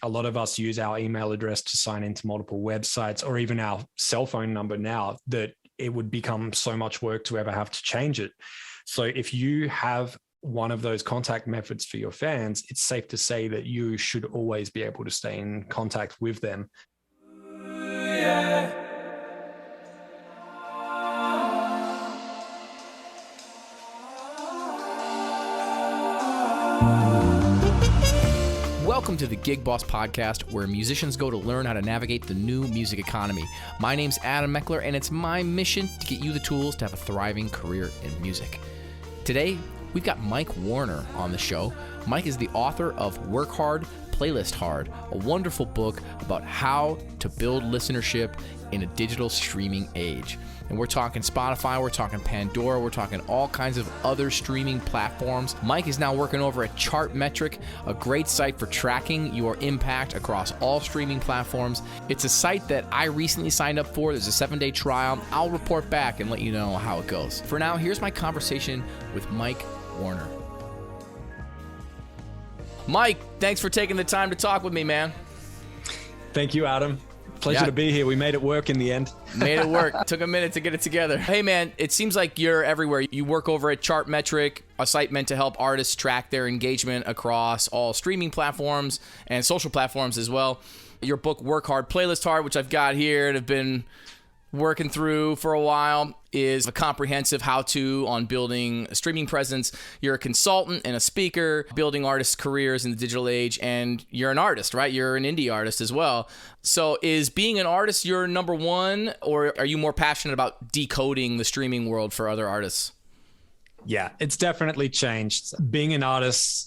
A lot of us use our email address to sign into multiple websites, or even our cell phone number now, that it would become so much work to ever have to change it. So if you have one of those contact methods for your fans, it's safe to say that you should always be able to stay in contact with them. Yeah. Welcome to the Gig Boss Podcast, where musicians go to learn how to navigate the new music economy. My name's Adam Meckler, and it's my mission to get you the tools to have a thriving career in music. Today, we've got Mike Warner on the show. Mike is the author of Work Hard, Playlist Hard, a wonderful book about how to build listenership in a digital streaming age. And we're talking Spotify, we're talking Pandora, we're talking all kinds of other streaming platforms. Mike is now working over at Chartmetric, a great site for tracking your impact across all streaming platforms. It's a site that I recently signed up for. There's a 7-day trial. I'll report back and let you know how it goes. For now, here's my conversation with Mike Warner. Mike, thanks for taking the time to talk with me, man. Thank you, Adam. Pleasure to be here. We made it work in the end. Made it work. Took a minute to get it together. Hey, man, it seems like you're everywhere. You work over at Chartmetric, a site meant to help artists track their engagement across all streaming platforms and social platforms as well. Your book, Work Hard, Playlist Hard, which I've got here and have been working through for a while, is a comprehensive how-to on building a streaming presence. You're a consultant and a speaker, building artists' careers in the digital age, and you're an artist, right? You're an indie artist as well. So is being an artist your number one, or are you more passionate about decoding the streaming world for other artists? Yeah, it's definitely changed. Being an artist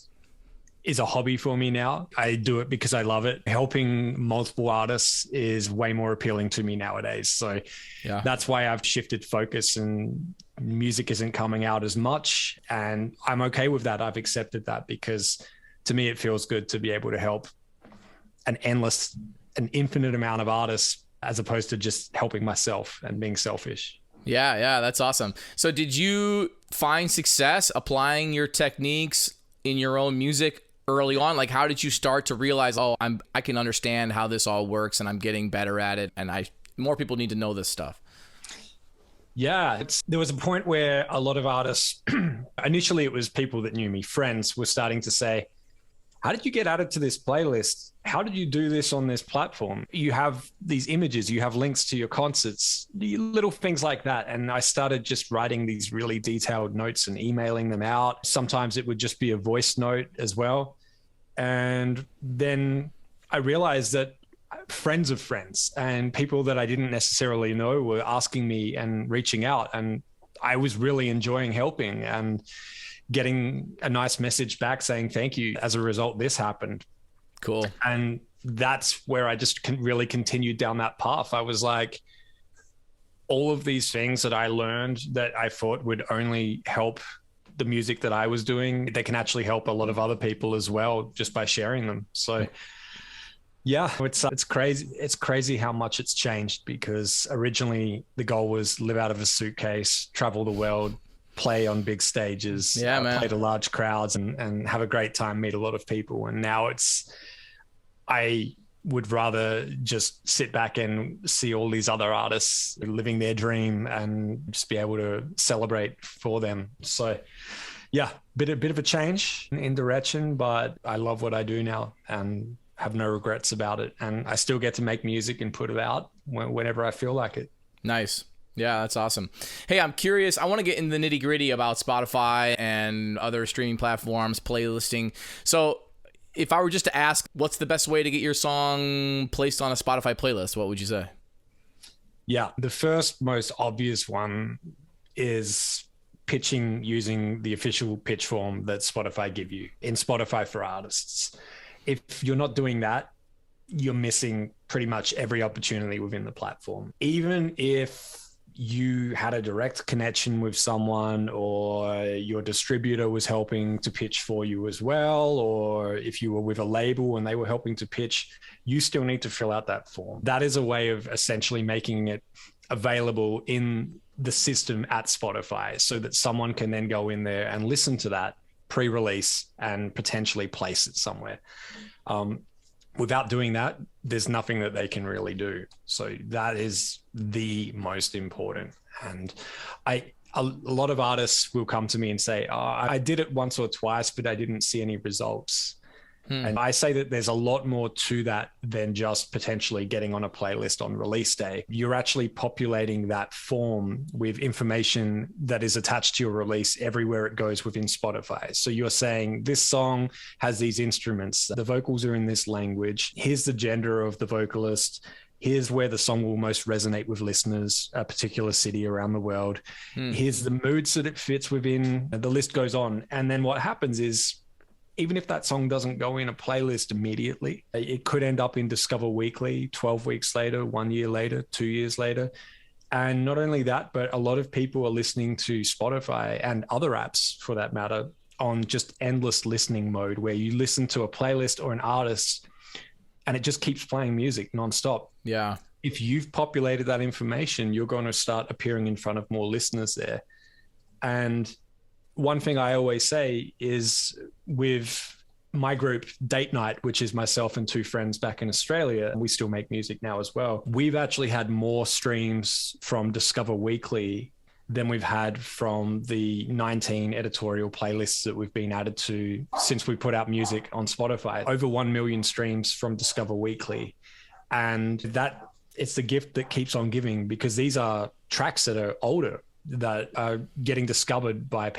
is a hobby for me now. I do it because I love it. Helping multiple artists is way more appealing to me nowadays. So that's why I've shifted focus, and music isn't coming out as much. And I'm okay with that. I've accepted that because to me, it feels good to be able to help an infinite amount of artists, as opposed to just helping myself and being selfish. Yeah, that's awesome. So did you find success applying your techniques in your own music early on? Like, how did you start to realize, I can understand how this all works and I'm getting better at it, and more people need to know this stuff? Yeah, there was a point where a lot of artists, initially it was people that knew me, friends, were starting to say, how did you get added to this playlist? How did you do this on this platform? You have these images, you have links to your concerts, little things like that. And I started just writing these really detailed notes and emailing them out. Sometimes it would just be a voice note as well. And then I realized that friends of friends and people that I didn't necessarily know were asking me and reaching out. And I was really enjoying helping and getting a nice message back saying, thank you. As a result, this happened. Cool. And that's where I just really continued down that path. I was like, all of these things that I learned that I thought would only help the music that I was doing, they can actually help a lot of other people as well, just by sharing them. So yeah, it's crazy. It's crazy how much it's changed, because originally the goal was live out of a suitcase, travel the world, play on big stages, play to large crowds and have a great time, meet a lot of people. And now I would rather just sit back and see all these other artists living their dream and just be able to celebrate for them. So yeah, bit of a change in direction, but I love what I do now and have no regrets about it. And I still get to make music and put it out whenever I feel like it. Nice. Yeah, that's awesome. Hey, I'm curious. I want to get in the nitty gritty about Spotify and other streaming platforms, playlisting. So if I were just to ask, what's the best way to get your song placed on a Spotify playlist? What would you say? Yeah, the first most obvious one is pitching using the official pitch form that Spotify give you in Spotify for Artists. If you're not doing that, you're missing pretty much every opportunity within the platform. Even if you had a direct connection with someone, or your distributor was helping to pitch for you as well, or if you were with a label and they were helping to pitch, you still need to fill out that form. That is a way of essentially making it available in the system at Spotify, so that someone can then go in there and listen to that pre-release and potentially place it somewhere. without doing that, there's nothing that they can really do. So that is the most important. And a lot of artists will come to me and say, oh, I did it once or twice, but I didn't see any results. And I say that there's a lot more to that than just potentially getting on a playlist on release day. You're actually populating that form with information that is attached to your release everywhere it goes within Spotify. So you're saying this song has these instruments, the vocals are in this language, here's the gender of the vocalist, here's where the song will most resonate with listeners, a particular city around the world. Here's the moods that it fits within. The list goes on. And then what happens is, even if that song doesn't go in a playlist immediately, it could end up in Discover Weekly 12 weeks later, 1 year later, 2 years later. And not only that, but a lot of people are listening to Spotify and other apps for that matter on just endless listening mode, where you listen to a playlist or an artist and it just keeps playing music nonstop. Yeah. If you've populated that information, you're going to start appearing in front of more listeners there. And one thing I always say is, with my group Date Night, which is myself and two friends back in Australia, and we still make music now as well, we've actually had more streams from Discover Weekly than we've had from the 19 editorial playlists that we've been added to since we put out music on Spotify. Over 1 million streams from Discover Weekly. And that it's the gift that keeps on giving, because these are tracks that are older, that are getting discovered by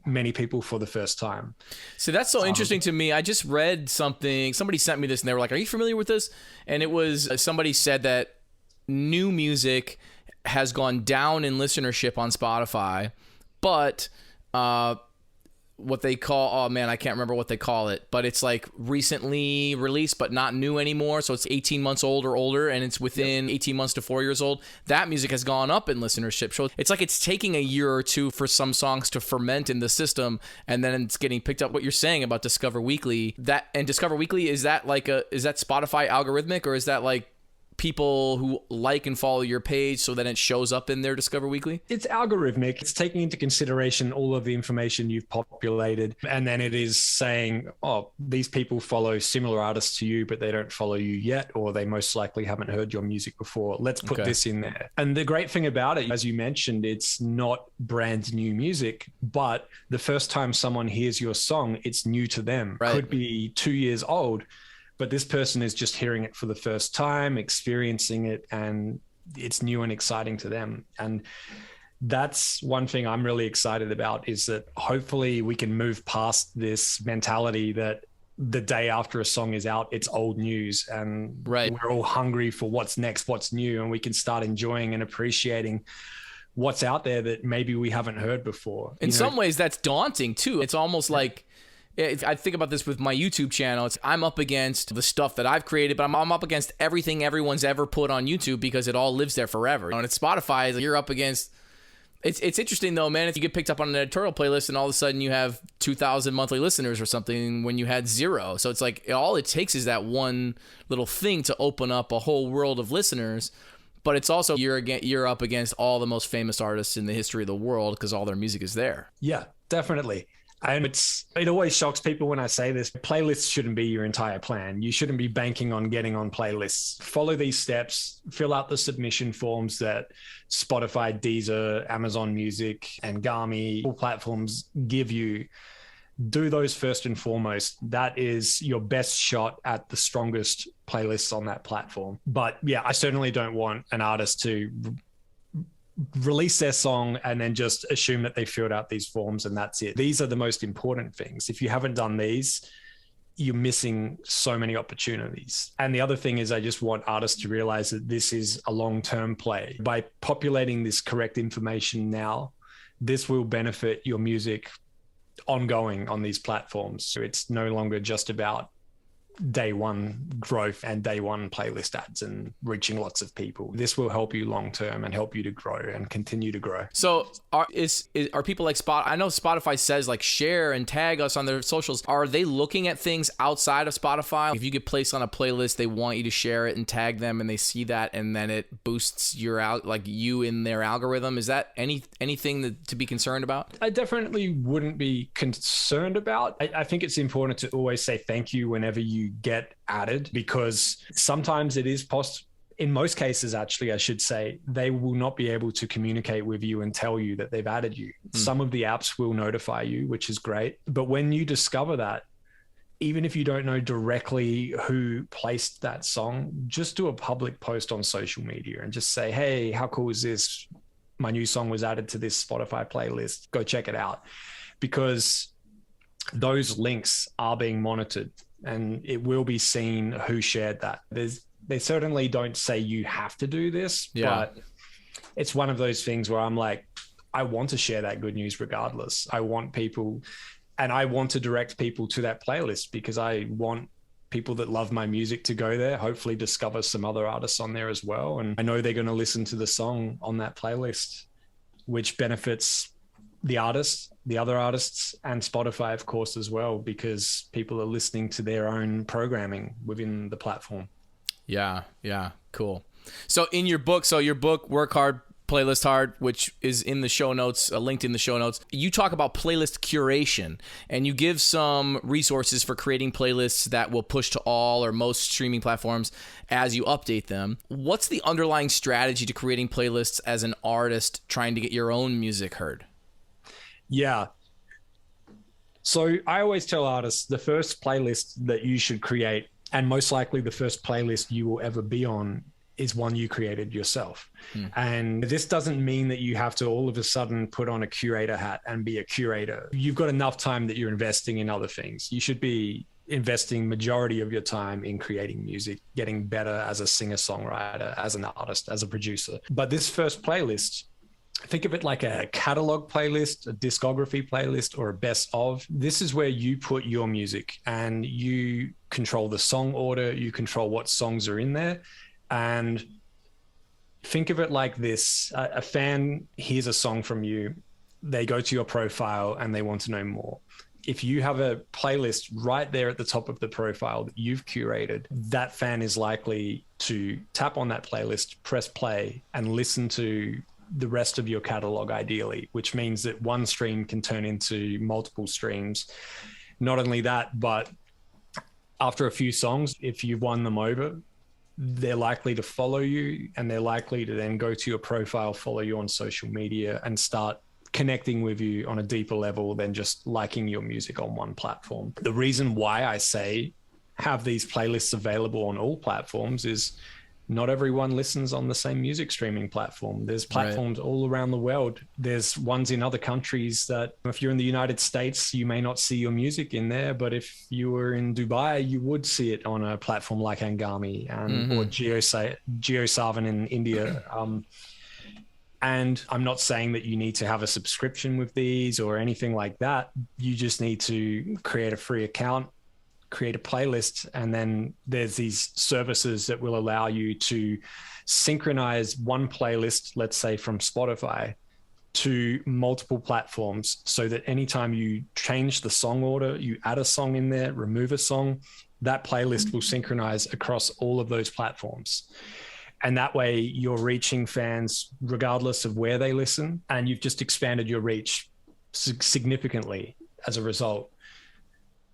many people for the first time. So that's so interesting to me. I just read something, somebody sent me this and they were like, are you familiar with this? And it was, somebody said that new music has gone down in listenership on Spotify, but what they call, oh man, I can't remember what they call it, but it's like recently released but not new anymore, so it's 18 months old or older, and it's within 18 months to 4 years old. That music has gone up in listenership. So it's like it's taking a year or two for some songs to ferment in the system, and then it's getting picked up. What you're saying about Discover Weekly, Discover Weekly, is that Spotify algorithmic, or is that like people who like and follow your page so then it shows up in their Discover Weekly? It's algorithmic. It's taking into consideration all of the information you've populated. And then it is saying, oh, these people follow similar artists to you, but they don't follow you yet, or they most likely haven't heard your music before. Let's put this in there. And the great thing about it, as you mentioned, it's not brand new music, but the first time someone hears your song, it's new to them. Right. Could be 2 years old, but this person is just hearing it for the first time, experiencing it, and it's new and exciting to them. And that's one thing I'm really excited about, is that hopefully we can move past this mentality that the day after a song is out, it's old news, and we're all hungry for what's next, what's new, and we can start enjoying and appreciating what's out there that maybe we haven't heard before. In some ways, that's daunting too. It's almost like, I think about this with my YouTube channel. I'm up against the stuff that I've created, but I'm up against everything everyone's ever put on YouTube, because it all lives there forever. And at Spotify, you're up against... It's interesting though, man. If you get picked up on an editorial playlist and all of a sudden you have 2,000 monthly listeners or something when you had 0. So it's like all it takes is that one little thing to open up a whole world of listeners. But it's also you're up against all the most famous artists in the history of the world, because all their music is there. Yeah, definitely. And it always shocks people when I say this. Playlists shouldn't be your entire plan. You shouldn't be banking on getting on playlists. Follow these steps, fill out the submission forms that Spotify, Deezer, Amazon Music, and Garmy, all platforms give you. Do those first and foremost. That is your best shot at the strongest playlists on that platform. But yeah, I certainly don't want an artist to release their song and then just assume that they filled out these forms and that's it. These are the most important things. If you haven't done these, you're missing so many opportunities. And the other thing is, I just want artists to realize that this is a long-term play. By populating this correct information now, this will benefit your music ongoing on these platforms. So it's no longer just about day one growth and day one playlist ads and reaching lots of people. This will help you long term and help you to grow and continue to grow. So are people like I know Spotify says like share and tag us on their socials. Are they looking at things outside of Spotify? If you get placed on a playlist, they want you to share it and tag them, and they see that, and then it boosts you in their algorithm. Is that anything to be concerned about? I definitely wouldn't be concerned about. I think it's important to always say thank you whenever you you get added, because sometimes it is in most cases, actually, I should say, they will not be able to communicate with you and tell you that they've added you. Some of the apps will notify you, which is great. But when you discover that, even if you don't know directly who placed that song, just do a public post on social media and just say, hey, how cool is this? My new song was added to this Spotify playlist. Go check it out. Because those links are being monitored and it will be seen who shared that. They certainly don't say you have to do this, but it's one of those things where I'm like, I want to share that good news regardless. I want people, and I want to direct people to that playlist because I want people that love my music to go there, hopefully discover some other artists on there as well. And I know they're going to listen to the song on that playlist, which benefits the artists, the other artists, and Spotify, of course, as well, because people are listening to their own programming within the platform. Yeah, cool. So in your book, Work Hard, Playlist Hard, which is in the show notes, linked in the show notes, you talk about playlist curation, and you give some resources for creating playlists that will push to all or most streaming platforms as you update them. What's the underlying strategy to creating playlists as an artist trying to get your own music heard? Yeah. So I always tell artists the first playlist that you should create, and most likely the first playlist you will ever be on, is one you created yourself. And this doesn't mean that you have to all of a sudden put on a curator hat and be a curator. You've got enough time that you're investing in other things. You should be investing majority of your time in creating music, getting better as a singer-songwriter, as an artist, as a producer. But this first playlist, think of it like a catalog playlist, a discography playlist, or a best of. This is where you put your music and you control the song order, you control what songs are in there. And think of it like this. A fan hears a song from you, they go to your profile and they want to know more. If you have a playlist right there at the top of the profile that you've curated, that fan is likely to tap on that playlist, press play, and listen to the rest of your catalog ideally, which means that one stream can turn into multiple streams. Not only that, but after a few songs, if you've won them over, they're likely to follow you, and they're likely to then go to your profile, follow you on social media, and start connecting with you on a deeper level than just liking your music on one platform. The reason why I say have these playlists available on all platforms is not everyone listens on the same music streaming platform. There's platforms all around the world. There's ones in other countries that if you're in the United States, you may not see your music in there, but if you were in Dubai, you would see it on a platform like Angami or JioSaavn in India. And I'm not saying that you need to have a subscription with these or anything like that. You just need to create a free account, create a playlist, and then there's these services that will allow you to synchronize one playlist, let's say from Spotify, to multiple platforms, so that anytime you change the song order, you add a song in there, remove a song, that playlist will synchronize across all of those platforms. And that way you're reaching fans regardless of where they listen, and you've just expanded your reach significantly as a result.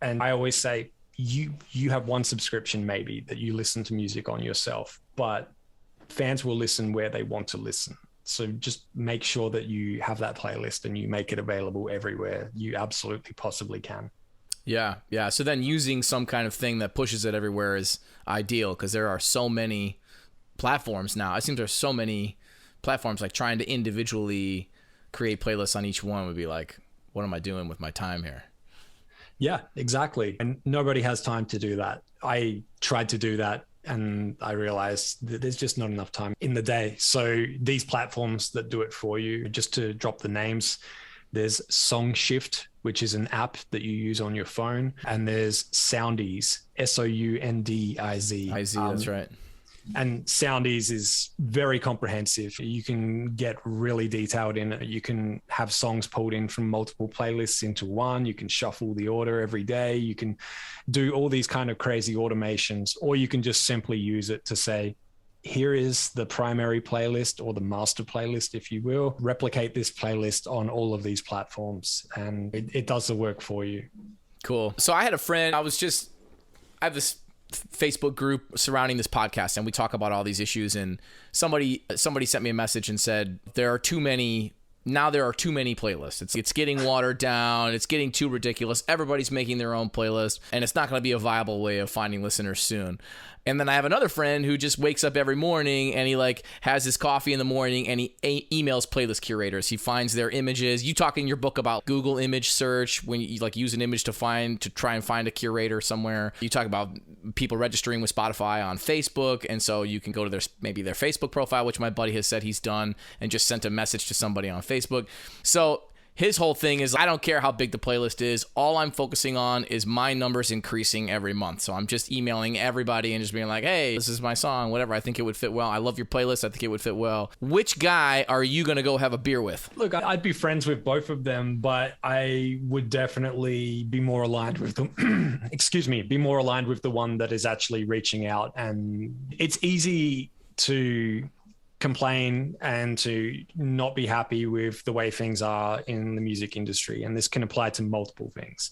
And I always say, you have one subscription maybe that you listen to music on yourself, but fans will listen where they want to listen. So just make sure that you have that playlist and you make it available everywhere you absolutely possibly can. Yeah. So then using some kind of thing that pushes it everywhere is ideal, because there are so many platforms now. I think there's so many platforms, like trying to individually create playlists on each one would be like, what am I doing with my time here? Yeah, exactly. And nobody has time to do that. I tried to do that and I realized that there's just not enough time in the day. So these platforms that do it for you, just to drop the names, there's SongShift, which is an app that you use on your phone. And there's Soundies, Soundiz. That's right. And Soundies is very comprehensive. You can get really detailed in it. You can have songs pulled in from multiple playlists into one. You can shuffle the order every day. You can do all these kind of crazy automations, or you can just simply use it to say, here is the primary playlist or the master playlist, if you will. Replicate this playlist on all of these platforms, and it does the work for you. Cool. So I had a friend, I have this Facebook group surrounding this podcast, and we talk about all these issues. And somebody sent me a message and said there are too many playlists. It's getting watered down. It's getting too ridiculous. Everybody's making their own playlist, and it's not going to be a viable way of finding listeners soon. And then I have another friend who just wakes up every morning and he like has his coffee in the morning and he emails playlist curators. He finds their images. You talk in your book about Google image search when you like use an image to try and find a curator somewhere. You talk about people registering with Spotify on Facebook, and so you can go to their Facebook profile, which my buddy has said he's done, and just sent a message to somebody on Facebook. So his whole thing is, I don't care how big the playlist is. All I'm focusing on is my numbers increasing every month. So I'm just emailing everybody and just being like, hey, this is my song, whatever. I think it would fit well. I love your playlist. I think it would fit well. Which guy are you going to go have a beer with? Look, I'd be friends with both of them, but I would definitely be more aligned with them. Be more aligned with the one that is actually reaching out. And it's easy to complain and to not be happy with the way things are in the music industry. And this can apply to multiple things.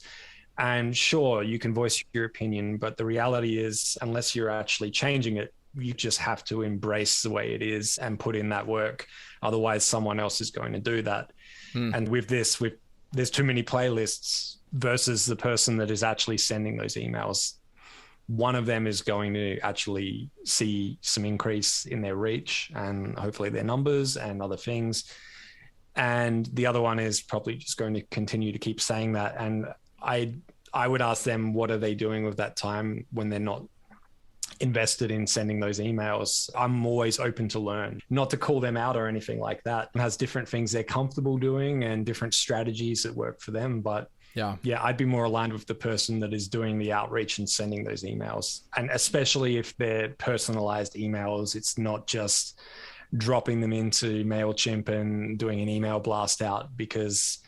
And sure, you can voice your opinion, but the reality is, unless you're actually changing it, you just have to embrace the way it is and put in that work. Otherwise, someone else is going to do that. And there's too many playlists versus the person that is actually sending those emails. One of them is going to actually see some increase in their reach and hopefully their numbers and other things. And the other one is probably just going to continue to keep saying that. And I would ask them, what are they doing with that time when they're not invested in sending those emails? I'm always open to learn, not to call them out or anything like that. It has different things they're comfortable doing and different strategies that work for them. But yeah, I'd be more aligned with the person that is doing the outreach and sending those emails. And especially if they're personalized emails, it's not just dropping them into MailChimp and doing an email blast out, because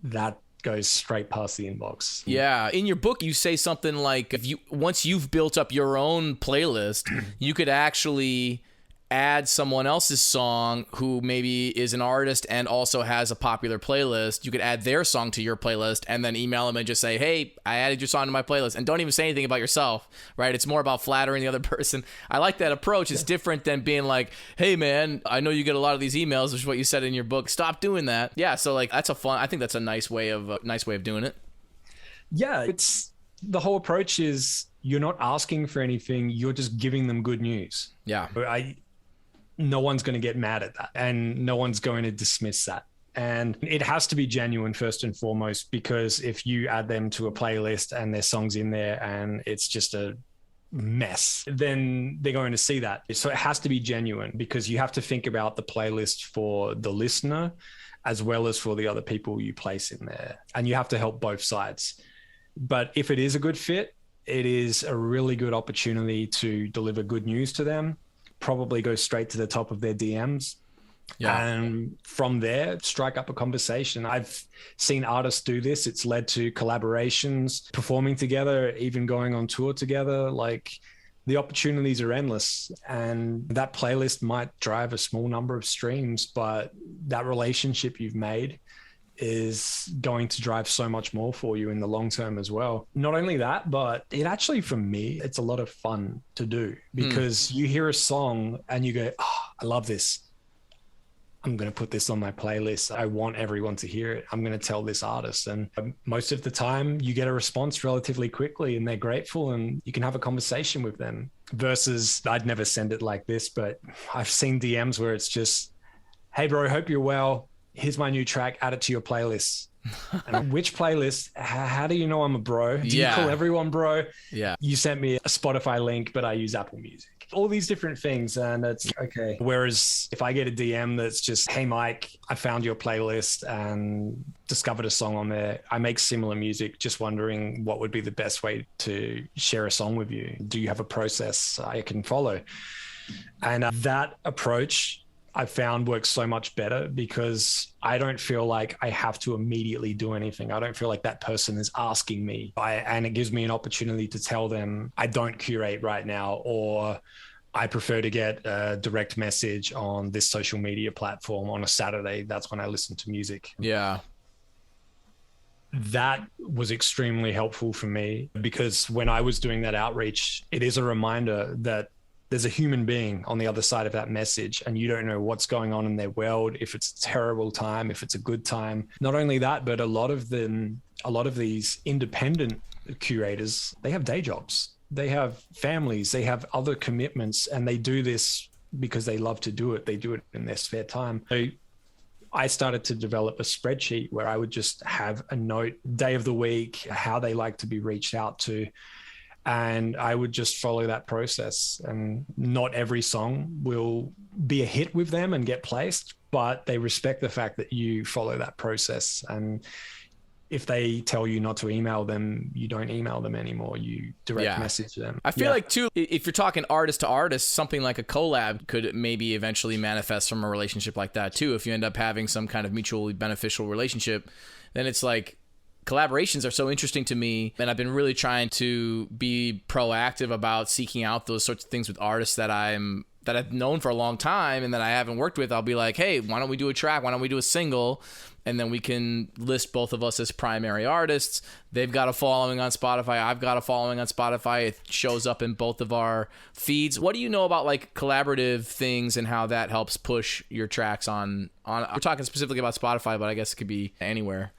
that goes straight past the inbox. Yeah. In your book, you say something like, once you've built up your own playlist, you could actually add someone else's song who maybe is an artist and also has a popular playlist. You could add their song to your playlist and then email them and just say, hey, I added your song to my playlist. And don't even say anything about yourself, right? It's more about flattering the other person. I like that approach. It's different than being like, hey man, I know you get a lot of these emails, which is what you said in your book. Stop doing that. Yeah. So like, I think that's a nice way of doing it. Yeah. The whole approach is, you're not asking for anything. You're just giving them good news. Yeah. No one's going to get mad at that, and no one's going to dismiss that. And it has to be genuine first and foremost, because if you add them to a playlist and their songs in there and it's just a mess, then they're going to see that. So it has to be genuine, because you have to think about the playlist for the listener as well as for the other people you place in there. And you have to help both sides. But if it is a good fit, it is a really good opportunity to deliver good news to them. Probably go straight to the top of their DMs. Yeah. And from there, strike up a conversation. I've seen artists do this. It's led to collaborations, performing together, even going on tour together. Like, the opportunities are endless. And that playlist might drive a small number of streams, but that relationship you've made is going to drive so much more for you in the long term as well. Not only that, but it actually, for me, it's a lot of fun to do, because you hear a song and you go, oh, I love this. I'm going to put this on my playlist. I want everyone to hear it. I'm going to tell this artist. And most of the time you get a response relatively quickly and they're grateful and you can have a conversation with them, versus I'd never send it like this, but I've seen DMs where it's just, hey bro, hope you're well. Here's my new track, add it to your playlist. And which playlist? How do you know I'm a bro? Do you call everyone bro? Yeah. You sent me a Spotify link, but I use Apple Music. All these different things, and it's okay. Whereas if I get a DM that's just, hey Mike, I found your playlist and discovered a song on there. I make similar music, just wondering what would be the best way to share a song with you. Do you have a process I can follow? And that approach I found works so much better, because I don't feel like I have to immediately do anything. I don't feel like that person is asking me, and it gives me an opportunity to tell them I don't curate right now, or I prefer to get a direct message on this social media platform on a Saturday. That's when I listen to music. Yeah. that was extremely helpful for me, because when I was doing that outreach, it is a reminder that there's a human being on the other side of that message, and you don't know what's going on in their world, if it's a terrible time, if it's a good time. Not only that, but a lot of these independent curators, they have day jobs, they have families, they have other commitments, and they do this because they love to do it. They do it in their spare time. So I started to develop a spreadsheet where I would just have a note, day of the week, how they like to be reached out to. And I would just follow that process. And not every song will be a hit with them and get placed, but they respect the fact that you follow that process. And if they tell you not to email them, you don't email them anymore. You direct message them. I feel like, too, if you're talking artist to artist, something like a collab could maybe eventually manifest from a relationship like that, too. If you end up having some kind of mutually beneficial relationship, then it's like, collaborations are so interesting to me, and I've been really trying to be proactive about seeking out those sorts of things with artists that I've known for a long time and that I haven't worked with. I'll be like, hey, why don't we do a track? Why don't we do a single? And then we can list both of us as primary artists. They've got a following on Spotify. I've got a following on Spotify. It shows up in both of our feeds. What do you know about like collaborative things and how that helps push your tracks on? We're talking specifically about Spotify, but I guess it could be anywhere.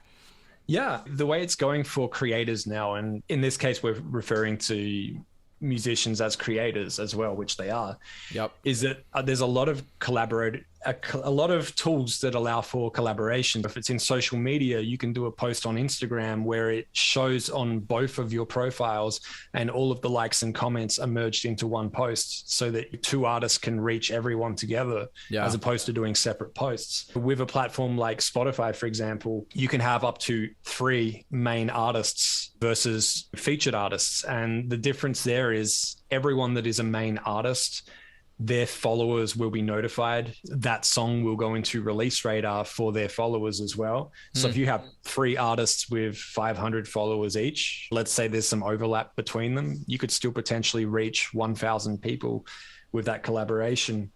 Yeah, the way it's going for creators now, and in this case, we're referring to musicians as creators as well, which they are. Yep. Is that there's a lot of a lot of tools that allow for collaboration. If it's in social media, you can do a post on Instagram where it shows on both of your profiles, and all of the likes and comments are merged into one post, so that two artists can reach everyone together, as opposed to doing separate posts. With a platform like Spotify, for example, you can have up to 3 main artists versus featured artists. And the difference there is everyone that is a main artist, their followers will be notified. That song will go into release radar for their followers as well. So if you have 3 artists with 500 followers each, let's say there's some overlap between them, you could still potentially reach 1,000 people with that collaboration.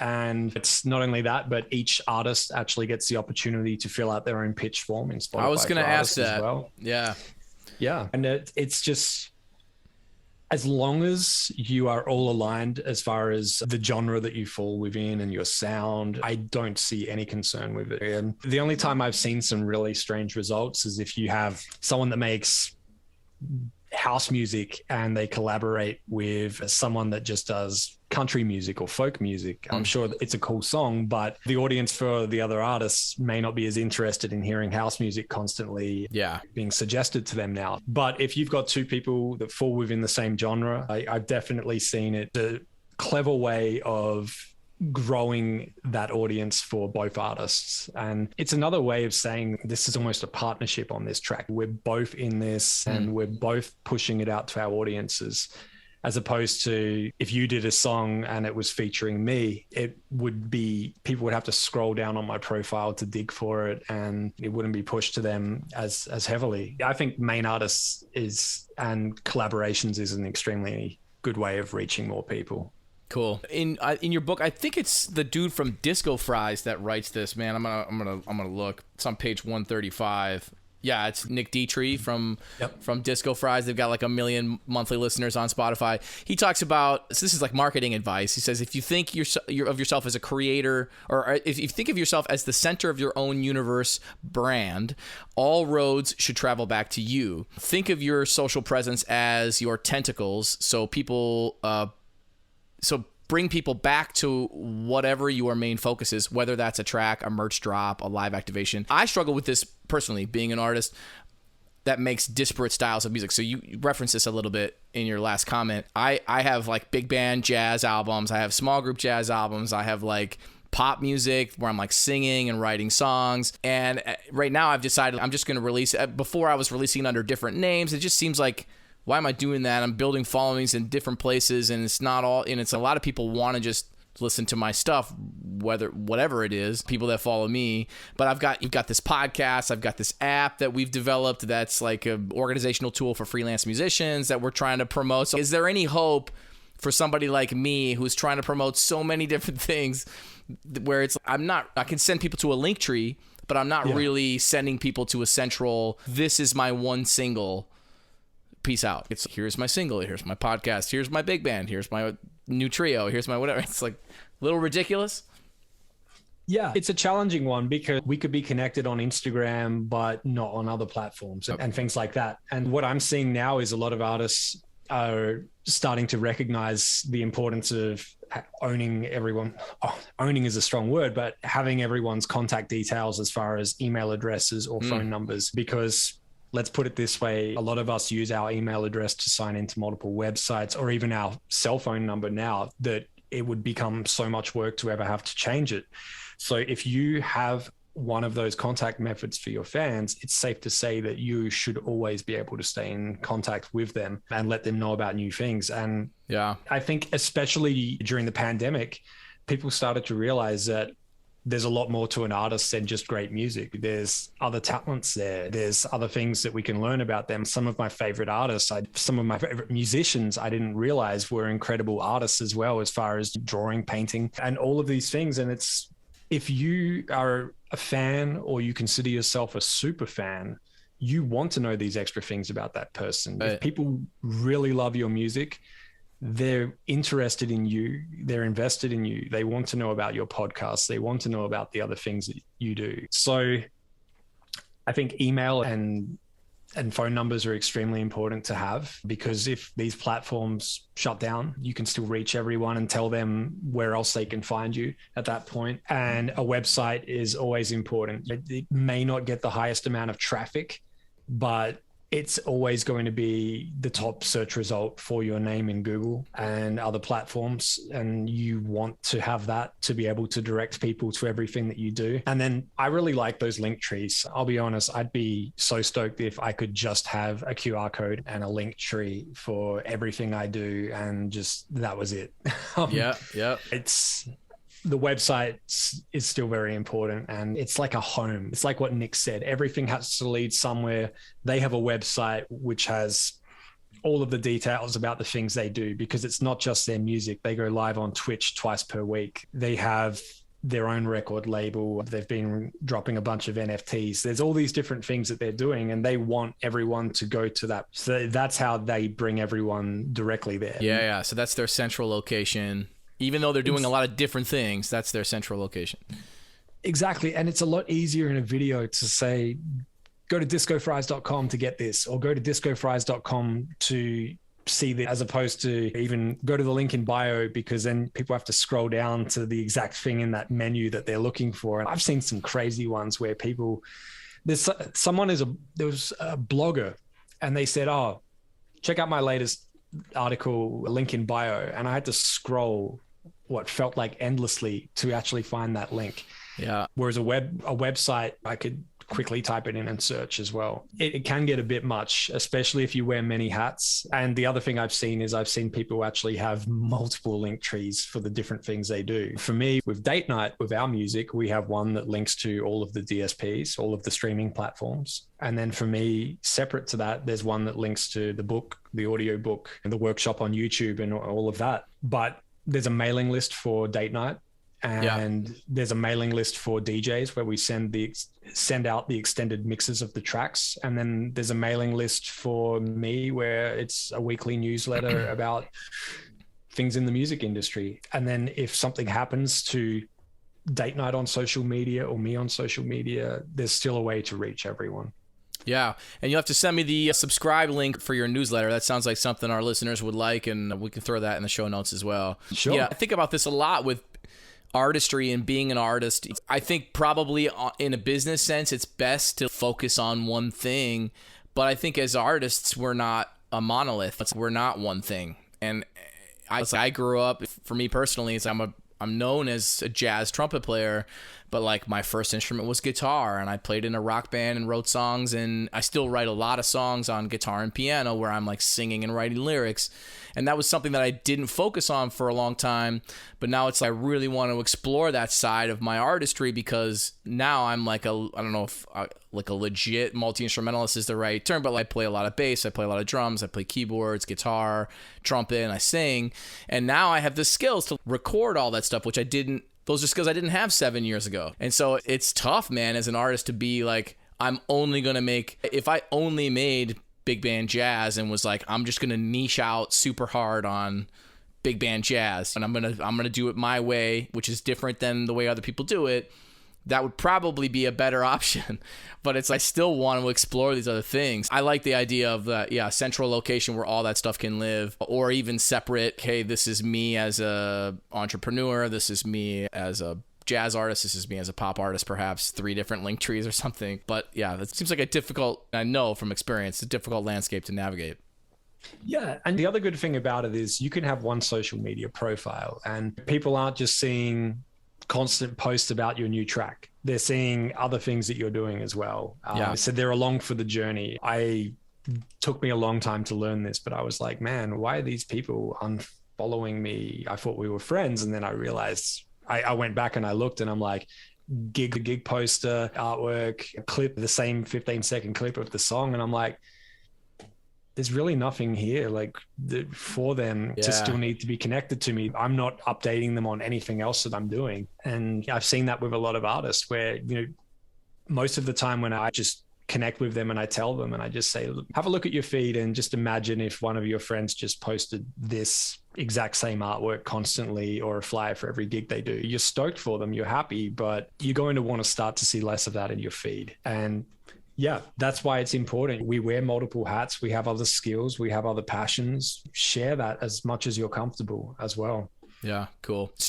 And it's not only that, but each artist actually gets the opportunity to fill out their own pitch form in Spotify. I was going to ask that. As well. Yeah. And it's just, as long as you are all aligned as far as the genre that you fall within and your sound, I don't see any concern with it. And the only time I've seen some really strange results is if you have someone that makes house music and they collaborate with someone that just does country music or folk music. I'm sure it's a cool song, but the audience for the other artists may not be as interested in hearing house music constantly being suggested to them now. But if you've got 2 people that fall within the same genre, I've definitely seen it a clever way of growing that audience for both artists. And it's another way of saying this is almost a partnership on this track. We're both in this and we're both pushing it out to our audiences. As opposed to if you did a song and it was featuring me, it would be, people would have to scroll down on my profile to dig for it, and it wouldn't be pushed to them as heavily. I think main artists and collaborations is an extremely good way of reaching more people. Cool. In your book, I think it's the dude from Disco Fries that writes this. Man, I'm gonna look. It's on page 135. Yeah, it's Nick Dietrich from Disco Fries. They've got like 1 million monthly listeners on Spotify. He talks about, so this is like marketing advice. He says, if you think of yourself as a creator, or if you think of yourself as the center of your own universe brand, all roads should travel back to you. Think of your social presence as your tentacles, so bring people back to whatever your main focus is, whether that's a track, a merch drop, a live activation. I struggle with this personally, being an artist that makes disparate styles of music. So you referenced this a little bit in your last comment. I have like big band jazz albums. I have small group jazz albums. I have like pop music where I'm like singing and writing songs. And right now I've decided I'm just going to release it. Before I was releasing under different names. It just seems like, why am I doing that? I'm building followings in different places, and it's not all, and it's a lot of people want to just listen to my stuff, whatever it is, people that follow me. But you've got this podcast, I've got this app that we've developed that's like an organizational tool for freelance musicians that we're trying to promote. So is there any hope for somebody like me who's trying to promote so many different things where it's, I can send people to a link tree, but I'm not Yeah. really sending people to a central, this is my one single, peace out. It's here's my single, here's my podcast, here's my big band, here's my new trio, here's my whatever. It's like a little ridiculous. Yeah, it's a challenging one because we could be connected on Instagram, but not on other platforms and things like that. And what I'm seeing now is a lot of artists are starting to recognize the importance of owning everyone. Owning is a strong word, but having everyone's contact details as far as email addresses or phone numbers, because let's put it this way, a lot of us use our email address to sign into multiple websites or even our cell phone number now that it would become so much work to ever have to change it. So if you have one of those contact methods for your fans, it's safe to say that you should always be able to stay in contact with them and let them know about new things. And Yeah. I think especially during the pandemic, people started to realize that there's a lot more to an artist than just great music. There's other talents there. There's other things that we can learn about them. Some of my favorite artists, some of my favorite musicians, I didn't realize were incredible artists as well, as far as drawing, painting, and all of these things. And if you are a fan or you consider yourself a super fan, you want to know these extra things about that person. If people really love your music, they're interested in you, they're invested in you, they want to know about your podcast, they want to know about the other things that you do. So I think email and phone numbers are extremely important to have, because if these platforms shut down, you can still reach everyone and tell them where else they can find you at that point. And a website is always important. It may not get the highest amount of traffic, but it's always going to be the top search result for your name in Google and other platforms. And you want to have that to be able to direct people to everything that you do. And then I really like those link trees. I'll be honest, I'd be so stoked if I could just have a QR code and a link tree for everything I do. And just, that was it. Yeah. The website is still very important, and it's like a home. It's like what Nick said. Everything has to lead somewhere. They have a website which has all of the details about the things they do, because it's not just their music. They go live on Twitch twice per week. They have their own record label. They've been dropping a bunch of NFTs. There's all these different things that they're doing, and they want everyone to go to that. So that's how they bring everyone directly there. Yeah. So that's their central location. Even though they're doing a lot of different things, that's their central location. Exactly. And it's a lot easier in a video to say, go to discofries.com to get this, or go to discofries.com to see this, as opposed to even go to the link in bio, because then people have to scroll down to the exact thing in that menu that they're looking for. And I've seen some crazy ones where there was a blogger, and they said, oh, check out my latest article, link in bio. And I had to scroll what felt like endlessly to actually find that link. Yeah. Whereas a website, I could quickly type it in and search as well. It can get a bit much, especially if you wear many hats. And the other thing I've seen people actually have multiple link trees for the different things they do. For me, with Date Night, with our music, we have one that links to all of the DSPs, all of the streaming platforms. And then for me, separate to that, there's one that links to the book, the audio book, and the workshop on YouTube and all of that. But there's a mailing list for Date Night, and there's a mailing list for DJs where we send out the extended mixes of the tracks. And then there's a mailing list for me where it's a weekly newsletter about things in the music industry. And then if something happens to Date Night on social media or me on social media, there's still a way to reach everyone. Yeah, and you'll have to send me the subscribe link for your newsletter. That sounds like something our listeners would like, and we can throw that in the show notes as well. Sure. Yeah, I think about this a lot with artistry and being an artist. I think probably in a business sense, it's best to focus on one thing, but I think as artists, we're not a monolith. We're not one thing. And I grew up, for me personally, I'm known as a jazz trumpet player, but like my first instrument was guitar, and I played in a rock band and wrote songs, and I still write a lot of songs on guitar and piano where I'm like singing and writing lyrics. And that was something that I didn't focus on for a long time, but now it's like I really want to explore that side of my artistry, because now I'm like I don't know if like a legit multi-instrumentalist is the right term, but like I play a lot of bass, I play a lot of drums, I play keyboards, guitar, trumpet, and I sing. And now I have the skills to record all that stuff, which I didn't those are skills I didn't have 7 years ago. And so it's tough, man, as an artist to be like, I'm only going to make, if I only made big band jazz and was like, I'm just going to niche out super hard on big band jazz and I'm going to do it my way, which is different than the way other people do it, that would probably be a better option. But it's, I still want to explore these other things. I like the idea of the central location where all that stuff can live, or even separate. Hey, this is me as a entrepreneur. This is me as a jazz artist. This is me as a pop artist, perhaps 3 different link trees or something. But yeah, that seems like a difficult, I know from experience, a difficult landscape to navigate. Yeah. And the other good thing about it is you can have one social media profile and people aren't just seeing constant posts about your new track. They're seeing other things that you're doing as well. So they're along for the journey. Took me a long time to learn this, but I was like, man, why are these people unfollowing me? I thought we were friends. And then I realized, I went back and I looked and I'm like, gig poster, artwork, clip, the same 15-second clip of the song. And I'm like, there's really nothing here like for them to still need to be connected to me. I'm not updating them on anything else that I'm doing. And I've seen that with a lot of artists where, most of the time when I just connect with them and I tell them and I just say, have a look at your feed and just imagine if one of your friends just posted this exact same artwork constantly or a flyer for every gig they do. You're stoked for them, you're happy, but you're going to want to start to see less of that in your feed. And yeah, that's why it's important. We wear multiple hats. We have other skills. We have other passions. Share that as much as you're comfortable as well. Yeah, cool. Is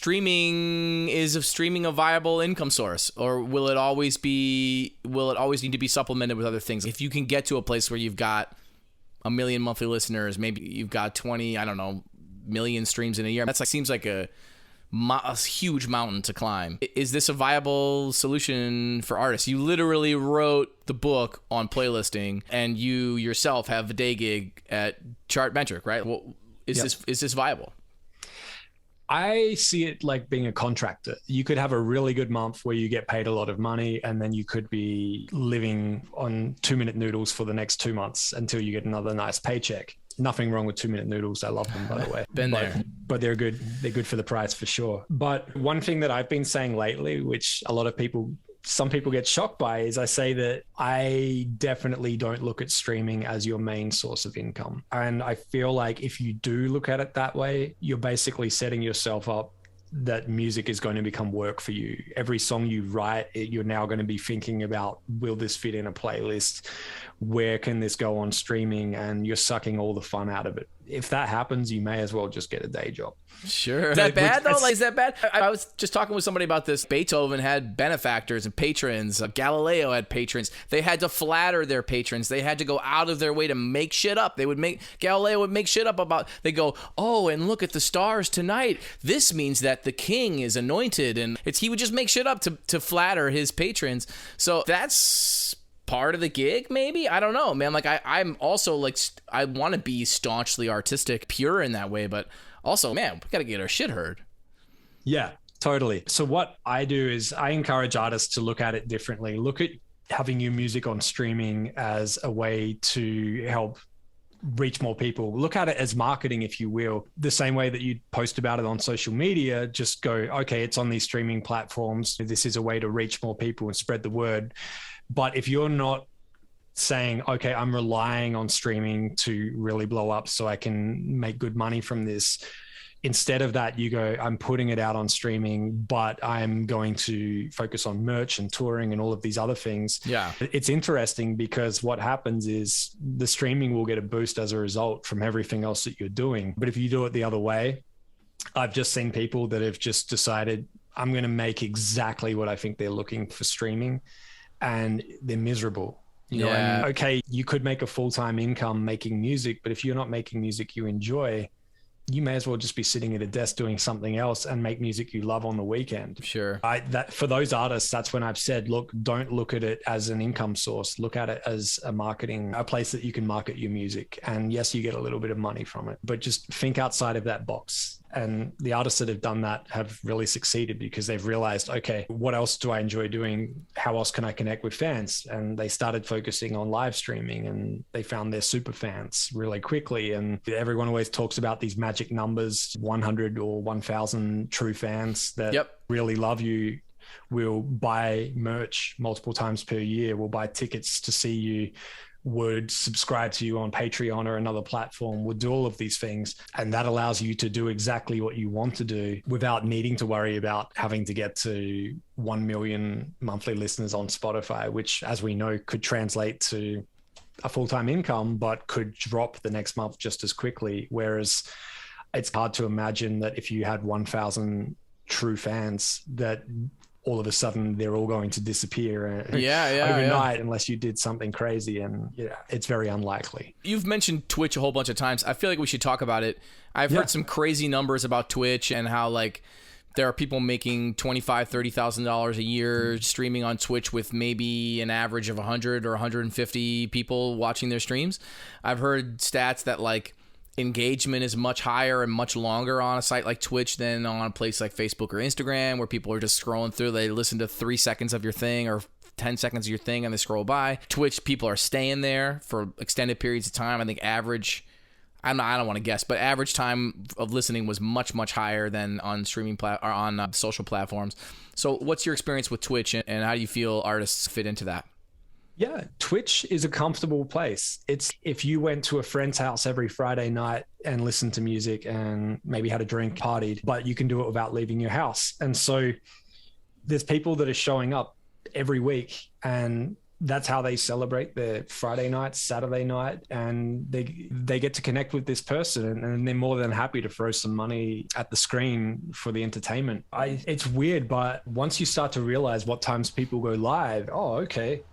streaming a viable income source, or will it always need to be supplemented with other things? If you can get to a place where you've got 1 million monthly listeners, maybe you've got 20, I don't know, million streams in a year. Seems like a huge mountain to climb. Is this a viable solution for artists? You literally wrote the book on playlisting, and you yourself have a day gig at Chartmetric, right? Well, is this viable? I see it like being a contractor. You could have a really good month where you get paid a lot of money, and then you could be living on 2-minute noodles for the next 2 months until you get another nice paycheck. Nothing wrong with 2-minute noodles. I love them, by the way. But they're good. They're good for the price for sure. But one thing that I've been saying lately, which some people get shocked by, is I say that I definitely don't look at streaming as your main source of income. And I feel like if you do look at it that way, you're basically setting yourself up that music is going to become work for you. Every song you write, you're now going to be thinking about, will this fit in a playlist? Where can this go on streaming? And you're sucking all the fun out of it. If that happens, you may as well just get a day job. Sure. Is that bad though? Is that bad? I was just talking with somebody about this. Beethoven had benefactors and patrons. Galileo had patrons. They had to flatter their patrons. They had to go out of their way to make shit up. Galileo would make shit up about, they go, oh, and look at the stars tonight. This means that the king is anointed. And he would just make shit up to flatter his patrons. So that's part of the gig, maybe? I don't know, man. Like I'm also like, I want to be staunchly artistic, pure in that way, but also, man, we got to get our shit heard. Yeah, totally. So what I do is I encourage artists to look at it differently. Look at having your music on streaming as a way to help reach more people. Look at it as marketing, if you will. The same way that you post about it on social media, just go, okay, it's on these streaming platforms. This is a way to reach more people and spread the word. But if you're not saying, okay, I'm relying on streaming to really blow up so I can make good money from this, instead of that, you go, I'm putting it out on streaming, but I'm going to focus on merch and touring and all of these other things. Yeah. It's interesting because what happens is the streaming will get a boost as a result from everything else that you're doing. But if you do it the other way, I've just seen people that have just decided, I'm going to make exactly what I think they're looking for streaming, and they're miserable. You know, and okay, you could make a full-time income making music, but if you're not making music you enjoy, you may as well just be sitting at a desk doing something else and make music you love on the weekend. Sure. For those artists, that's when I've said, look, don't look at it as an income source. Look at it as a place that you can market your music. And yes, you get a little bit of money from it, but just think outside of that box And the artists that have done that have really succeeded because they've realized, okay, what else do I enjoy doing? How else can I connect with fans? And they started focusing on live streaming, and they found their super fans really quickly. And everyone always talks about these magic numbers, 100 or 1,000 true fans that really love you will buy merch multiple times per year, will buy tickets to see you, would subscribe to you on Patreon or another platform, would do all of these things. And that allows you to do exactly what you want to do without needing to worry about having to get to 1 million monthly listeners on Spotify, which, as we know, could translate to a full-time income, but could drop the next month just as quickly. Whereas it's hard to imagine that if you had 1,000 true fans, that all of a sudden they're all going to disappear overnight unless you did something crazy. And it's very unlikely. You've mentioned Twitch a whole bunch of times. I feel like we should talk about it. I've heard some crazy numbers about Twitch and how like there are people making $25,000, $30,000 a year streaming on Twitch with maybe an average of 100 or 150 people watching their streams. I've heard stats that like engagement is much higher and much longer on a site like Twitch than on a place like Facebook or Instagram, where people are just scrolling through. They listen to 3 seconds of your thing or 10 seconds of your thing and they scroll by. Twitch, people are staying there for extended periods of time. I think average, I don't want to guess, but average time of listening was much, much higher than on streaming or on social platforms. So what's your experience with Twitch, and how do you feel artists fit into that? Yeah, Twitch is a comfortable place. It's if you went to a friend's house every Friday night and listened to music and maybe had a drink, partied, but you can do it without leaving your house. And so there's people that are showing up every week, and that's how they celebrate their Friday night, Saturday night, and they get to connect with this person, and they're more than happy to throw some money at the screen for the entertainment. It's weird, but once you start to realize what times people go live, oh, okay,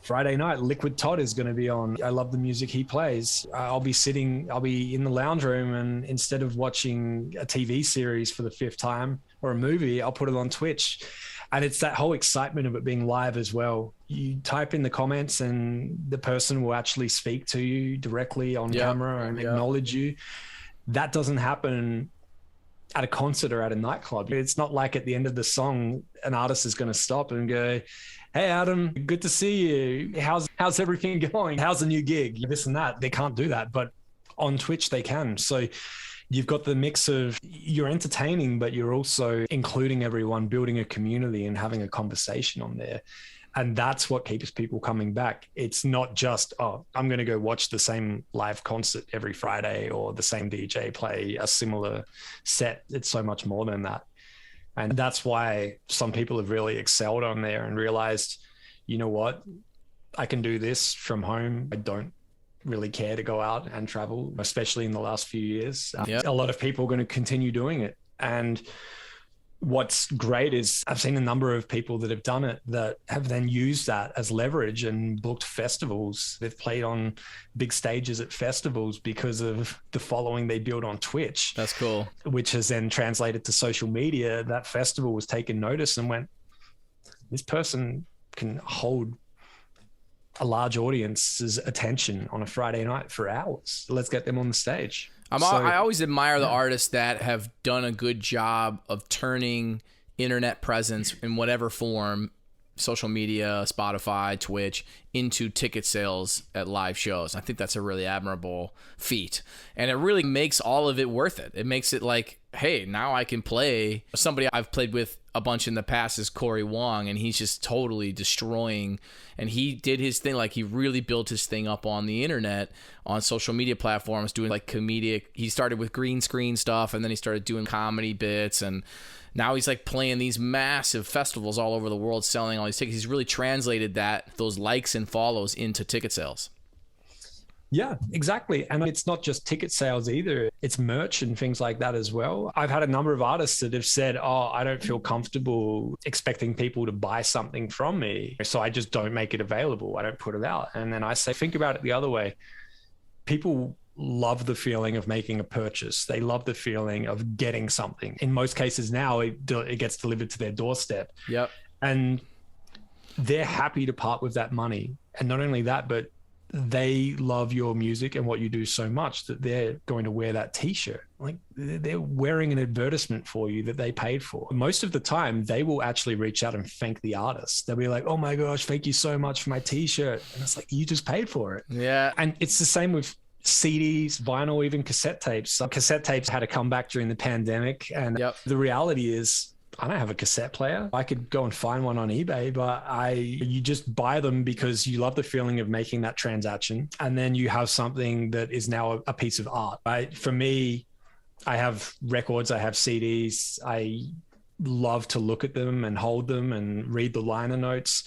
Friday night, Liquid Todd is going to be on. I love the music he plays. I'll be in the lounge room, and instead of watching a TV series for the 5th time or a movie, I'll put it on Twitch. And it's that whole excitement of it being live as well. You type in the comments and the person will actually speak to you directly on camera and acknowledge you. That doesn't happen at a concert or at a nightclub. It's not like at the end of the song, an artist is going to stop and go, "Hey, Adam, good to see you. How's everything going? How's the new gig?" This and that. They can't do that, but on Twitch they can. So you've got the mix of you're entertaining, but you're also including everyone, building a community and having a conversation on there. And that's what keeps people coming back. It's not just, oh, I'm going to go watch the same live concert every Friday or the same DJ play a similar set. It's so much more than that. And that's why some people have really excelled on there and realized, you know what, I can do this from home. I don't really care to go out and travel, especially in the last few years. A lot of people are going to continue doing it. And what's great is I've seen a number of people that have done it that have then used that as leverage and booked festivals. They've played on big stages at festivals because of the following they built on Twitch. That's cool. Which has then translated to social media. That festival was taken notice and went, this person can hold a large audience's attention on a Friday night for hours. Let's get them on the stage. I always admire the artists that have done a good job of turning internet presence in whatever form, social media, Spotify, Twitch, into ticket sales at live shows. I think that's a really admirable feat. And it really makes all of it worth it. It makes it like, hey, now I can play. Somebody I've played with a bunch in the past is Corey Wong, and he's just totally destroying. And he did his thing, like he really built his thing up on the internet, on social media platforms, doing like comedic. He started with green screen stuff, and then he started doing comedy bits, and now he's like playing these massive festivals all over the world, selling all these tickets. He's really translated those likes and follows into ticket sales. Yeah, exactly. And it's not just ticket sales either. It's merch and things like that as well. I've had a number of artists that have said, oh, I don't feel comfortable expecting people to buy something from me, so I just don't make it available. I don't put it out. And then I say, think about it the other way. People love the feeling of making a purchase. They love the feeling of getting something. In most cases now, it gets delivered to their doorstep. Yep. And they're happy to part with that money. And not only that, but they love your music and what you do so much that they're going to wear that t-shirt. Like, they're wearing an advertisement for you that they paid for. Most of the time, they will actually reach out and thank the artist. They'll be like, oh my gosh, thank you so much for my t-shirt. And it's like, you just paid for it. Yeah. And it's the same with CDs, vinyl, even cassette tapes. Cassette tapes had a comeback during the pandemic. And the reality is, I don't have a cassette player. I could go and find one on eBay, but you just buy them because you love the feeling of making that transaction. And then you have something that is now a piece of art. For me, I have records, I have CDs. I love to look at them and hold them and read the liner notes.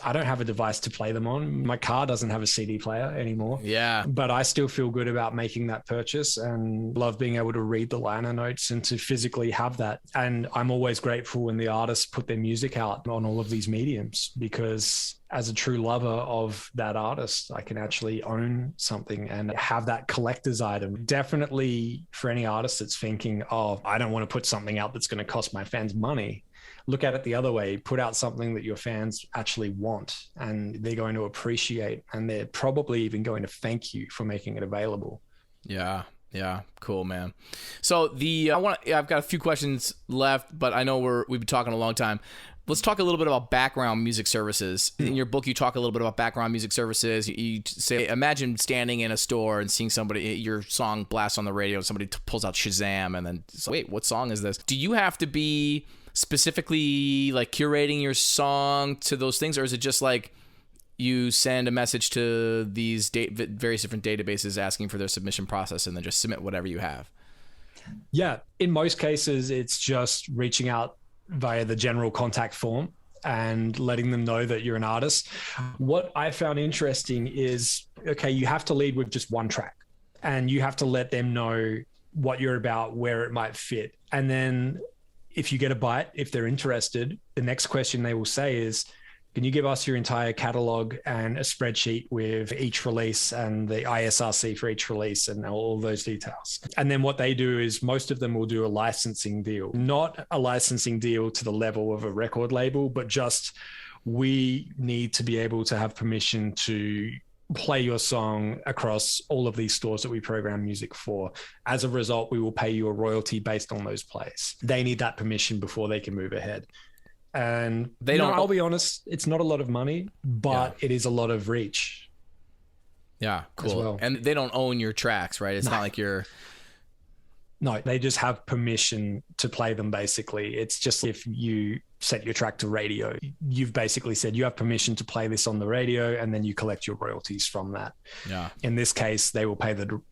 I don't have a device to play them on. My car doesn't have a CD player anymore. Yeah. But I still feel good about making that purchase and love being able to read the liner notes and to physically have that. And I'm always grateful when the artists put their music out on all of these mediums, because as a true lover of that artist, I can actually own something and have that collector's item. Definitely for any artist that's thinking, oh, I don't want to put something out that's going to cost my fans money. Look at it the other way. Put out something that your fans actually want and they're going to appreciate, and they're probably even going to thank you for making it available. Yeah. Yeah. Cool, man. So I've got a few questions left, but I know we've been talking a long time. Let's talk a little bit about background music services. In your book, you talk a little bit about background music services. You say, imagine standing in a store and seeing your song blast on the radio, and somebody pulls out Shazam, and then, wait, what song is this? Do you have to be specifically like curating your song to those things, or is it just like you send a message to these various different databases asking for their submission process and then just submit whatever you have? Yeah, in most cases, it's just reaching out via the general contact form and letting them know that you're an artist. What I found interesting is, okay, you have to lead with just one track and you have to let them know what you're about, where it might fit. And then if you get a bite, if they're interested, the next question they will say is, can you give us your entire catalog and a spreadsheet with each release and the ISRC for each release and all those details? And then what they do is most of them will do a licensing deal, not a licensing deal to the level of a record label, but just, we need to be able to have permission to play your song across all of these stores that we program music for. As a result, we will pay you a royalty based on those plays. They need that permission before they can move ahead. And I'll be honest, it's not a lot of money, but it is a lot of reach. Yeah, cool. Well. And they don't own your tracks, right? It's not like you're... No, they just have permission to play them, basically. It's just if you set your track to radio, you've basically said you have permission to play this on the radio, and then you collect your royalties from that. Yeah. In this case,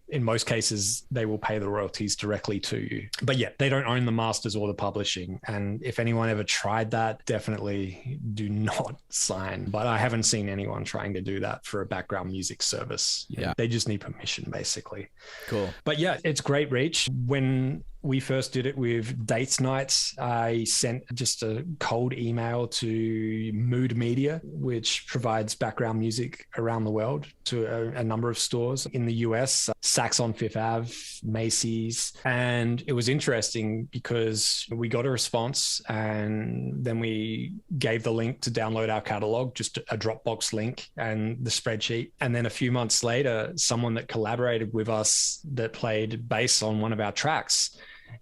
in most cases, they will pay the royalties directly to you. But yeah, they don't own the masters or the publishing. And if anyone ever tried that, definitely do not sign. But I haven't seen anyone trying to do that for a background music service. Yeah. They just need permission, basically. Cool. But yeah, it's great reach. When we first did it with Dates Nights, I sent just a cold email to Mood Media, which provides background music around the world to a number of stores in the US, Saks on Fifth Ave, Macy's. And it was interesting because we got a response, and then we gave the link to download our catalog, just a Dropbox link and the spreadsheet. And then a few months later, someone that collaborated with us that played bass on one of our tracks,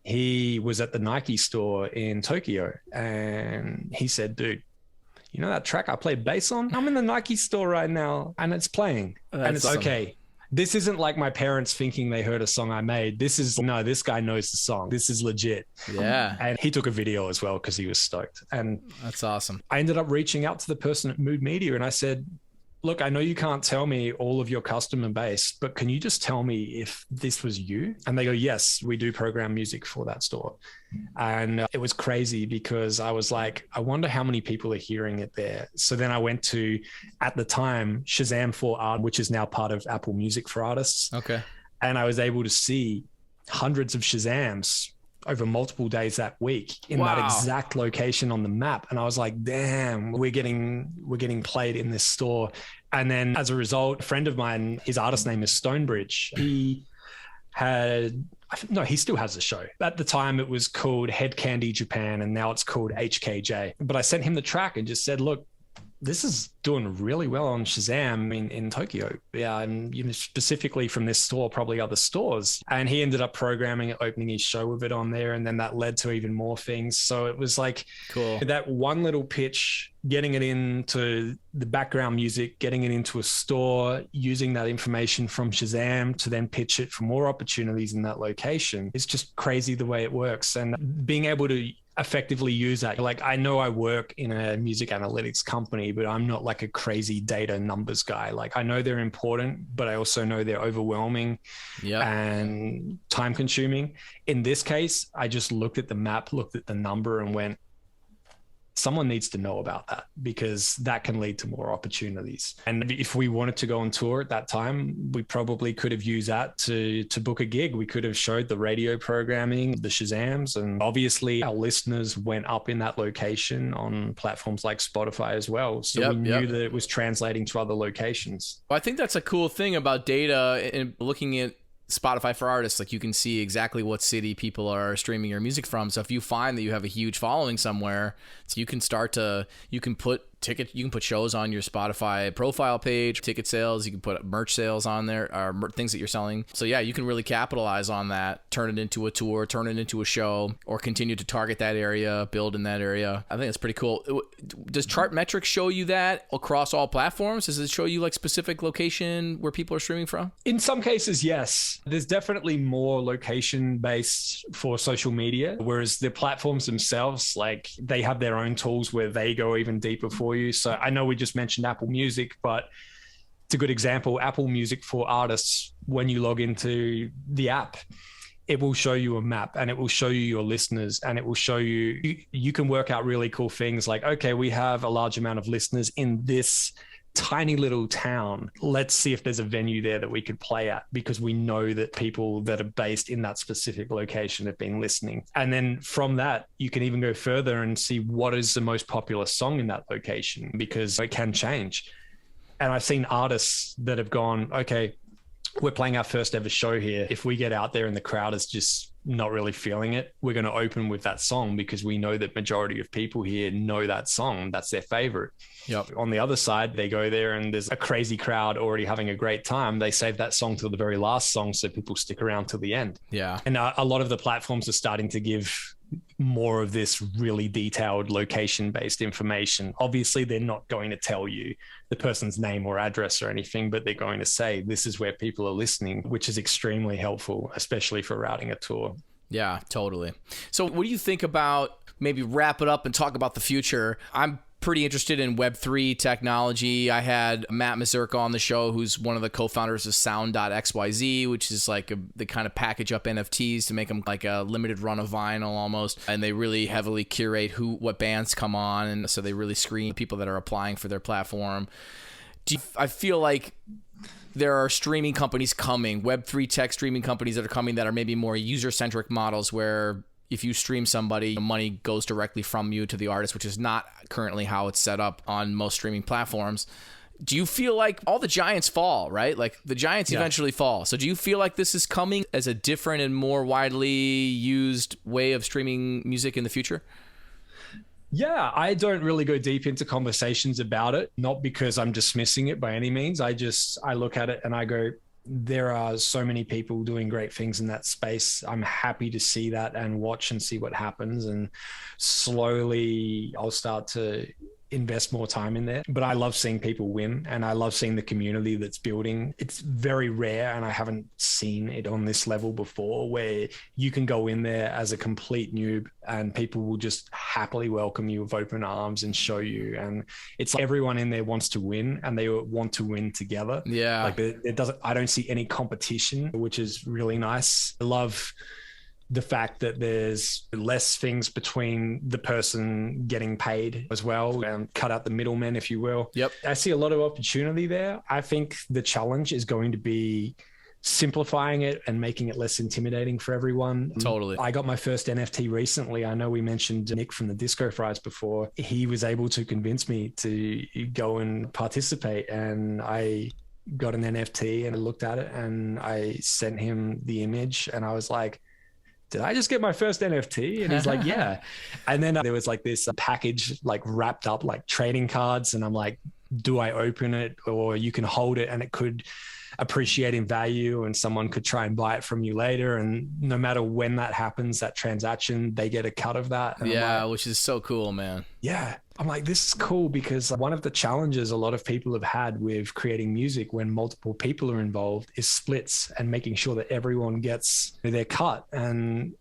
he was at the Nike store in Tokyo, and he said, dude, you know that track I played bass on? I'm in the Nike store right now and it's playing. And it's okay. This isn't like my parents thinking they heard a song I made. This guy knows the song. This is legit. Yeah. And he took a video as well because he was stoked. And that's awesome. I ended up reaching out to the person at Mood Media and I said, look, I know you can't tell me all of your customer base, but can you just tell me if this was you? And they go, yes, we do program music for that store. And it was crazy because I was like, I wonder how many people are hearing it there. So then I went to, at the time, Shazam for Art, which is now part of Apple Music for Artists. Okay. And I was able to see hundreds of Shazams over multiple days that week in that exact location on the map. And I was like, damn, we're getting played in this store. And then as a result, a friend of mine, his artist name is Stonebridge. He still has a show. At the time it was called Head Candy Japan, and now it's called HKJ. But I sent him the track and just said, look, this is doing really well on Shazam in Tokyo. Yeah, and specifically from this store, probably other stores. And he ended up programming it, opening his show with it on there. And then that led to even more things. So it was like cool. That one little pitch, getting it into the background music, getting it into a store, using that information from Shazam to then pitch it for more opportunities in that location. It's just crazy the way it works. And being able to effectively use that. Like, I know I work in a music analytics company, but I'm not like a crazy data numbers guy. Like, I know they're important, but I also know they're overwhelming and time consuming. In this case, I just looked at the map, looked at the number and went, someone needs to know about that, because that can lead to more opportunities. And if we wanted to go on tour at that time, we probably could have used that to book a gig. We could have showed the radio programming, the Shazams, and obviously our listeners went up in that location on platforms like Spotify as well. So we knew that it was translating to other locations. Well, I think that's a cool thing about data and looking at Spotify for Artists. Like, you can see exactly what city people are streaming your music from. So if you find that you have a huge following somewhere, so you can put shows on your Spotify profile page, ticket sales, you can put merch sales on there, or things that you're selling. So yeah, you can really capitalize on that, turn it into a tour, turn it into a show, or continue to target that area, build in that area. I think that's pretty cool. Does Chartmetrics show you that across all platforms? Does it show you like specific location where people are streaming from? In some cases, yes. There's definitely more location based for social media, whereas the platforms themselves, like, they have their own tools where they go even deeper for you. So I know we just mentioned Apple Music, but it's a good example. Apple Music for Artists, when you log into the app, it will show you a map and it will show you your listeners, and it will show you can work out really cool things like, okay, we have a large amount of listeners in this tiny little town. Let's see if there's a venue there that we could play at, because we know that people that are based in that specific location have been listening. And then from that, you can even go further and see what is the most popular song in that location, because it can change. And I've seen artists that have gone, okay, we're playing our first ever show here. If we get out there and the crowd is just not really feeling it, we're going to open with that song, because we know that majority of people here know that song. That's their favorite. Yep. On the other side, they go there and there's a crazy crowd already having a great time. They save that song till the very last song, so people stick around till the end. Yeah. And a lot of the platforms are starting to give more of this really detailed location-based information. Obviously, they're not going to tell you the person's name or address or anything, but they're going to say, this is where people are listening, which is extremely helpful, especially for routing a tour. Yeah, totally. So what do you think about, maybe wrap it up and talk about the future? I'm pretty interested in Web3 technology. I had Matt Mazurka on the show, who's one of the co-founders of Sound.xyz, which is like they kind of package up NFTs to make them like a limited run of vinyl almost. And they really heavily curate what bands come on. And so they really screen people that are applying for their platform. I feel like there are streaming companies coming, Web3 tech streaming companies that are coming, that are maybe more user-centric models, where if you stream somebody, money goes directly from you to the artist, which is not currently how it's set up on most streaming platforms. Do you feel like all the giants fall, right? Like the giants eventually fall. So do you feel like this is coming as a different and more widely used way of streaming music in the future? Yeah, I don't really go deep into conversations about it, not because I'm dismissing it by any means. I look at it and I go, there are so many people doing great things in that space. I'm happy to see that and watch and see what happens. And slowly I'll start to invest more time in there. But I love seeing people win, and I love seeing the community that's building. It's very rare, and I haven't seen it on this level before, where you can go in there as a complete noob and people will just happily welcome you with open arms and show you. And it's like everyone in there wants to win, and they want to win together. Yeah. Like I don't see any competition, which is really nice. I love the fact that there's less things between the person getting paid as well, and cut out the middlemen, if you will. Yep. I see a lot of opportunity there. I think the challenge is going to be simplifying it and making it less intimidating for everyone. Totally. I got my first NFT recently. I know we mentioned Nick from the Disco Fries before. He was able to convince me to go and participate, and I got an NFT and I looked at it and I sent him the image and I was like, did I just get my first NFT? And he's like, yeah. And then there was like this package, like wrapped up like trading cards. And I'm like, do I open it, or you can hold it and it could appreciate in value and someone could try and buy it from you later. And no matter when that happens, that transaction, they get a cut of that. And yeah, which is so cool, man. Yeah. I'm like, this is cool, because one of the challenges a lot of people have had with creating music when multiple people are involved is splits and making sure that everyone gets their cut. And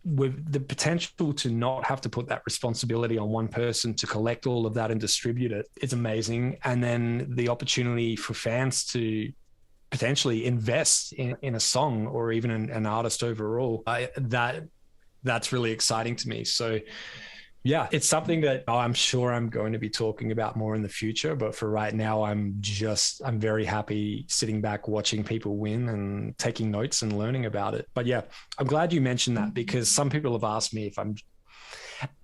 with the potential to not have to put that responsibility on one person to collect all of that and distribute it, it's amazing. And then the opportunity for fans to potentially invest in a song or even an artist overall, that's really exciting to me. So yeah, it's something that I'm sure I'm going to be talking about more in the future. But for right now, I'm very happy sitting back, watching people win and taking notes and learning about it. But yeah, I'm glad you mentioned that, because some people have asked me if I'm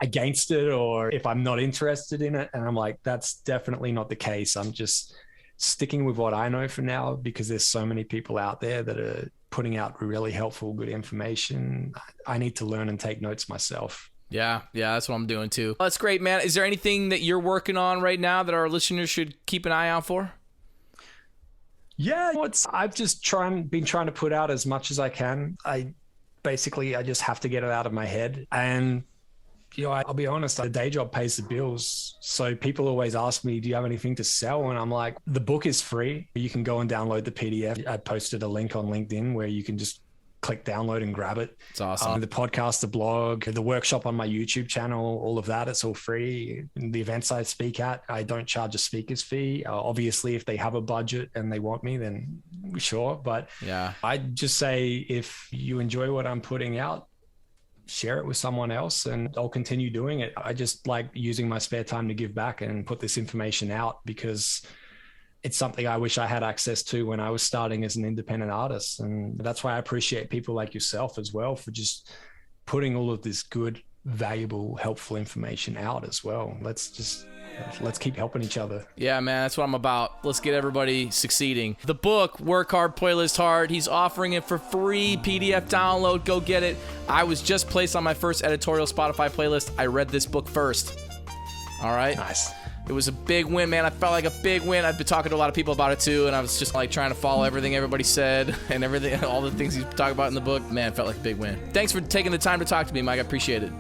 against it or if I'm not interested in it. And I'm like, that's definitely not the case. I'm just sticking with what I know for now, because there's so many people out there that are putting out really helpful, good information. I need to learn and take notes myself. Yeah, that's what I'm doing too. That's great, man. Is there anything that you're working on right now that our listeners should keep an eye out for? Yeah, I've just been trying to put out as much as I can. I just have to get it out of my head. And I'll be honest, the day job pays the bills. So people always ask me, do you have anything to sell? And I'm like, the book is free. You can go and download the PDF. I posted a link on LinkedIn where you can just click download and grab it. It's awesome. The podcast, the blog, the workshop on my YouTube channel, all of that, it's all free. The events I speak at, I don't charge a speaker's fee. Obviously, if they have a budget and they want me, then sure. But yeah, I'd just say if you enjoy what I'm putting out, share it with someone else and I'll continue doing it. I just like using my spare time to give back and put this information out, because it's something I wish I had access to when I was starting as an independent artist. And that's why I appreciate people like yourself as well for just putting all of this good, valuable, helpful information out as well. Let's keep helping each other. Yeah, man, that's what I'm about. Let's get everybody succeeding. The book, Work Hard, Playlist Hard, he's offering it for free PDF download. Go get it. I was just placed on my first editorial Spotify playlist. I read this book first. All right? Nice. It was a big win, man. I felt like a big win. I've been talking to a lot of people about it too, and I was just like trying to follow everything everybody said and everything, all the things he's talking about in the book. Man, it felt like a big win. Thanks for taking the time to talk to me, Mike. I appreciate it.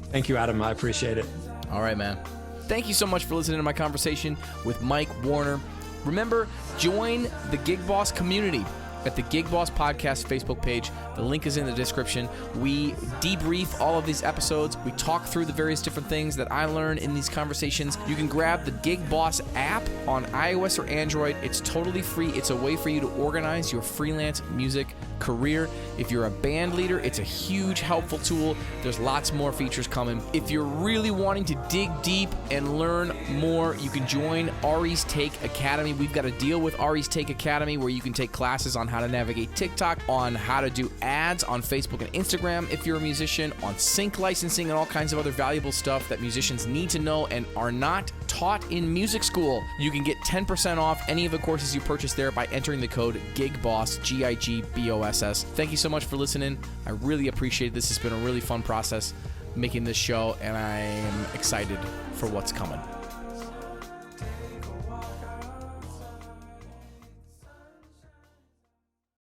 Thank you, Adam. I appreciate it. All right, man. Thank you so much for listening to my conversation with Mike Warner. Remember, join the Gig Boss community at the Gig Boss Podcast Facebook page. The link is in the description. We debrief all of these episodes. We talk through the various different things that I learned in these conversations. You can grab the Gig Boss app on iOS or Android. It's totally free. It's a way for you to organize your freelance music career. If you're a band leader, it's a huge helpful tool. There's lots more features coming. If you're really wanting to dig deep and learn more, you can join Ari's Take Academy. We've got a deal with Ari's Take Academy where you can take classes on how to navigate TikTok, on how to do ads on Facebook and Instagram if you're a musician, on sync licensing and all kinds of other valuable stuff that musicians need to know and are not taught in music school. You can get 10% off any of the courses you purchase there by entering the code GIGBOSS, GIGBOSS. Thank you so much for listening. I really appreciate it. This has been a really fun process making this show, and I am excited for what's coming.